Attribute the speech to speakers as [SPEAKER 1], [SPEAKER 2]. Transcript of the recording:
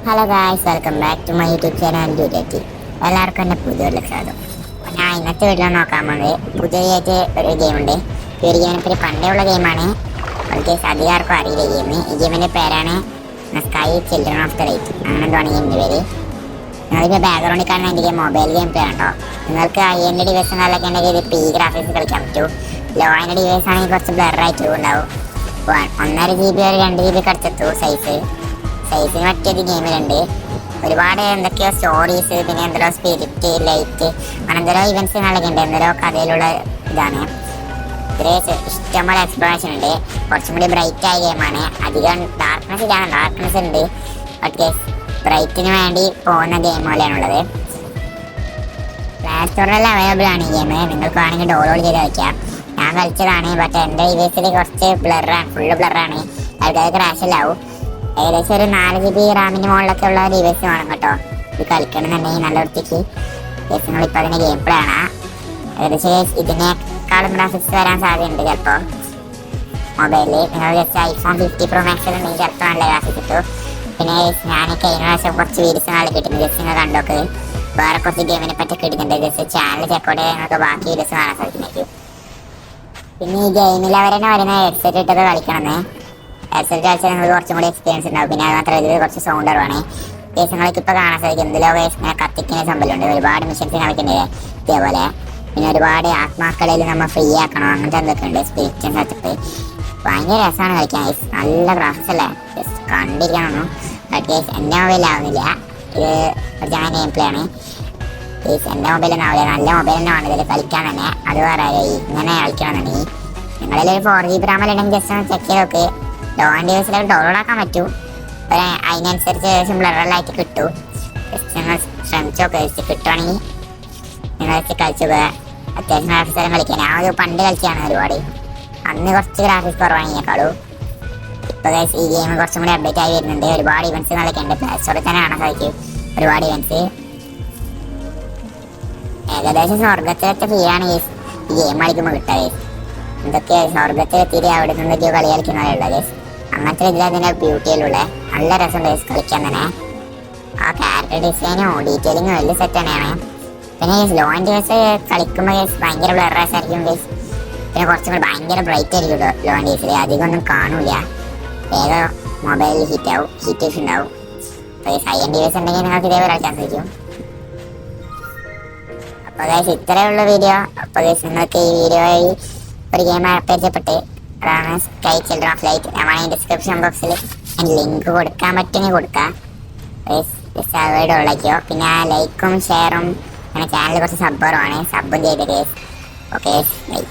[SPEAKER 1] Hello guys, welcome back to my YouTube channel duty. എല്ലാവർക്കും എൻ്റെ പുതിയൊരു സ്വാഗതം. ഞാൻ ഇന്നത്തെ വീഡിയോ നോക്കാൻ പോകുന്നത് പുതിയതായിട്ട് ഒരു ഗെയിമുണ്ട്. ഈ ഒരു ഗെയിമിനെ പണ്ടേ ഉള്ള ഗെയിമാണ്. വളരെ അധികാർക്കും അറിയില്ല ഈ ഗെയിമിൻ്റെ പേരാണ് sky children of the light. അങ്ങനെ എന്താണ് ഗെയിമിൻ്റെ പേര്. നിങ്ങളിപ്പോൾ ബാക്ക്ഗ്രൗണ്ടിൽ കാണുന്ന എൻ്റെ മോബൈൽ ഗെയിം പ്ലേ ഉണ്ടോ. നിങ്ങൾക്ക് എൻ്റെ ഡിവൈസ് നല്ലൊക്കെ ഉണ്ടെങ്കിൽ ഇത് ഗ്രാഫിക്സ് കളിക്കാൻ പറ്റൂ. ലോ എൻ്റെ ഡിവൈസ് ആണെങ്കിൽ കുറച്ച് ബ്ലറായിട്ട് ഉണ്ടാവും. 1.5 GB ഒരു 2 GB കടച്ചെത്തു സൈസിന് പറ്റിയത് ഗെയിമിലുണ്ട്. ഒരുപാട് എന്തൊക്കെയോ സ്റ്റോറീസ്, പിന്നെ എന്തെല്ലോ സ്പിരിറ്റ് ലൈറ്റ്, അങ്ങനെ എന്തെല്ലോ ഇവൻറ്റ്സ് നല്ലൊക്കെ ഉണ്ട്. എന്തെല്ലോ കഥയിലുള്ള ഇതാണ്. ഇത്രയും ഇഷ്ടംപോലെ എക്സ്പ്ലോറേഷൻ ഉണ്ട്. കുറച്ചും കൂടി ബ്രൈറ്റ് ആയ ഗെയിമാണ്. അധികം ഡാർക്ക്നെസ് ഇല്ലാതെ ഡാർക്ക്നെസ് ഉണ്ട്. ഓക്കെ, ബ്രൈറ്റിന് വേണ്ടി പോകുന്ന ഗെയിം പോലെയാണുള്ളത്. പ്ലേ സ്റ്റോറിൽ അവൈലബിൾ ആണ് ഈ ഗെയിം. നിങ്ങൾക്ക് വേണമെങ്കിൽ ഡൗൺലോഡ് ചെയ്ത് വയ്ക്കാം. ഞാൻ കളിച്ചതാണ്, ബട്ട് എൻ്റെ ഡിവൈസിൽ കുറച്ച് ബ്ലറാണ്, ഫുള്ള് ബ്ലറാണ്. ആൾക്കാർ ക്രാഷിലാവും. ഏകദേശം ഒരു 4 GB റാമിൻ്റെ മുകളിലൊക്കെ ഉള്ള ഡിവൈസ് വേണം കേട്ടോ ഇത് കളിക്കണമെന്നുണ്ടെങ്കിൽ. നല്ല വൃത്തിക്ക് നിങ്ങളിപ്പോൾ അതിൻ്റെ ഗെയിം പ്ലേ ആണ്. ഏകദേശം ഇതിനേക്കാളും ഗ്രാഫിക്സ് വരാൻ സാധ്യതയുണ്ട് ചിലപ്പോൾ മൊബൈലിൽ. നിങ്ങൾ ജസ്റ്റ് iPhone 50 Pro Max ഉണ്ടെങ്കിൽ ചിലപ്പോൾ നല്ല ഗ്രാഫിക്സ് കിട്ടും. പിന്നെ ഞാൻ കഴിഞ്ഞ പ്രാവശ്യം കുറച്ച് വീഡിയോസ് നാളെ കിട്ടുന്നു. ജസ്റ്റ് നിങ്ങൾ കണ്ടോക്ക്. വേറെ കുറച്ച് ഗെയിമിനെ പറ്റി കിട്ടുന്നുണ്ട്. ജസ്റ്റ് ചാനൽ ചെക്കോട്ട് നിങ്ങൾക്ക് ബാക്കി വീഡിയോസ് കാണാൻ സാധിക്കുന്നതായിരിക്കും. പിന്നെ ഈ ഗെയിമിൽ അവർ തന്നെ വരുന്ന ഹെഡ്സെറ്റ് ഇട്ടത് കളിക്കണമെന്ന്. ഹെഡ്സെറ്റ് കളിച്ചാൽ നിങ്ങൾക്ക് കുറച്ചും കൂടി എക്സ്പീരിയൻസ് ഉണ്ടാവും. പിന്നെ അത് മാത്രമല്ല, ഇത് കുറച്ച് സൗണ്ട് കുറവാണ്. നിങ്ങൾക്ക് ഇപ്പോൾ കാണാൻ സാധിക്കും എന്തെല്ലോ ഇങ്ങനെ കത്തിക്കുന്ന സംഭവമുണ്ട്. ഒരുപാട് മിഷൻസ് കളിക്കുന്നുണ്ട് ഇതേപോലെ. പിന്നെ ഒരുപാട് ആത്മാക്കളിൽ നമ്മൾ ഫ്രീ ആക്കണം, അങ്ങനത്തെ എന്തൊക്കെ ഉണ്ട്. സ്പിരിറ്റ് സെറ്റപ്പ് ഭയങ്കര രസമാണ് കളിക്കാൻ. നല്ല ഗ്രാഫിക്സ് അല്ലേ, ജസ്റ്റ് കണ്ടിരിക്കണമെന്നു. ബട്ട് എൻ്റെ മൊബൈലാവുന്നില്ല. ഇത് ഒരു ഞാൻ ഗെയിം പ്ലേ ആണ്. എൻ്റെ മൊബൈലൊന്നും ആവില്ല. നല്ല മൊബൈൽ തന്നെ വേണം ഇതിൽ കളിക്കാൻ തന്നെ. അത് വേറെ ഇങ്ങനെ കളിക്കണമെന്നുണ്ടെങ്കിൽ നിങ്ങളിൽ ഒരു 4 GB റാമിലുണ്ടെങ്കിൽ ജസ്റ്റ് ഒന്ന് ചെക്ക് ചെയ്ത് നോക്ക്. ലോ ആൻഡ് ഡിവൈസിലേക്ക് ഡൗൺലോഡ് ആക്കാൻ പറ്റൂ. അതിനനുസരിച്ച് ഏകദേശം ബ്ലറലായിട്ട് കിട്ടും. ജസ്റ്റ് നിങ്ങൾ ശ്രമിച്ചു നോക്കുക. ജസ്റ്റ് കിട്ടുവാണെങ്കിൽ നിങ്ങൾ ജസ്റ്റ് കളിച്ചു പോവുക. അത്യാവശ്യം ഗ്രാഫിക്സ് എല്ലാം കളിക്കാൻ. ഞാൻ ഒരു പണ്ട് കളിക്കുകയാണ് ഒരുപാട്. അന്ന് കുറച്ച് ഗ്രാഫിക്സ് കുറവാണ് ഇതിനേക്കാളും. ഇപ്പോൾ ഈ ഗെയിം കുറച്ചും കൂടി അപ്ഡേറ്റ് ആയി വരുന്നുണ്ട്. ഒരുപാട് ഇവൻറ്റ്സ് നല്ലൊക്കെ ഉണ്ട്. പ്ലേ സ്റ്റോറിൽ തന്നെ കാണാൻ സാധിക്കും ഒരുപാട് ഇവൻറ്റ്സ്. ഏകദേശം സ്വർഗത്തിലൊക്കെ ഫീലാണ് ഈ ഗെയിം കളിക്കുമ്പോൾ കിട്ടുക. എന്തൊക്കെ സ്വർഗത്തിലെത്തിയിട്ട് അവിടെ നിന്നൊക്കെയോ കളി കളിക്കുന്നവരുള്ളത്. അങ്ങനത്തെ ഇതിൽ അതിൻ്റെ ബ്യൂട്ടിയിലുള്ള നല്ല രസമുണ്ട് കളിക്കാൻ തന്നെ. ആ ക്യാരക്ടർ ഡിസൈനും ഡീറ്റെയിലിങ്ങും വലിയ സെറ്റ് തന്നെയാണ്. പിന്നെ ലോ ആൻഡ് ഡിവൈസ് കളിക്കുമ്പോൾ ഭയങ്കര ബ്ലറേഴ്സ് ആയിരിക്കും. പിന്നെ കുറച്ചും കൂടി ഭയങ്കര ബ്രൈറ്റ് ആയിരിക്കും ലോ ആൻഡ് ഡിവൈസിൽ. അധികം ഒന്നും കാണൂല. വേഗം മൊബൈലിൽ ഹീറ്റ് ഇഷ്യൂ ഉണ്ടാവും. അപ്പോൾ ഹൈ ആൻഡ് ഡിവൈസ് ഉണ്ടെങ്കിൽ നിങ്ങൾക്ക് ഇതേപോലെ കളിക്കാൻ സാധിക്കും. അപ്പോൾ ഇത്രയുള്ള വീഡിയോ. അപ്പോൾ നിങ്ങൾക്ക് ഈ വീഡിയോയിൽ ഒരു ഗെയിം പരിചയപ്പെട്ട്, അതാണ് സ്കൈ ചിൽഡ്രൻ ഓഫ് ലൈറ്റ്. ഞാൻ ഡിസ്ക്രിപ്ഷൻ ബോക്സിൽ ലിങ്ക് കൊടുക്കാൻ പറ്റുമെങ്കിൽ കൊടുക്കാം. ജസ്റ്റ് ഉള്ളാക്കിയോ. പിന്നെ ലൈക്കും ഷെയറും, അങ്ങനെ ചാനൽ കുറച്ച് സബ്ബറുമാണ്. സബും ചെയ്തത്. Okay, by.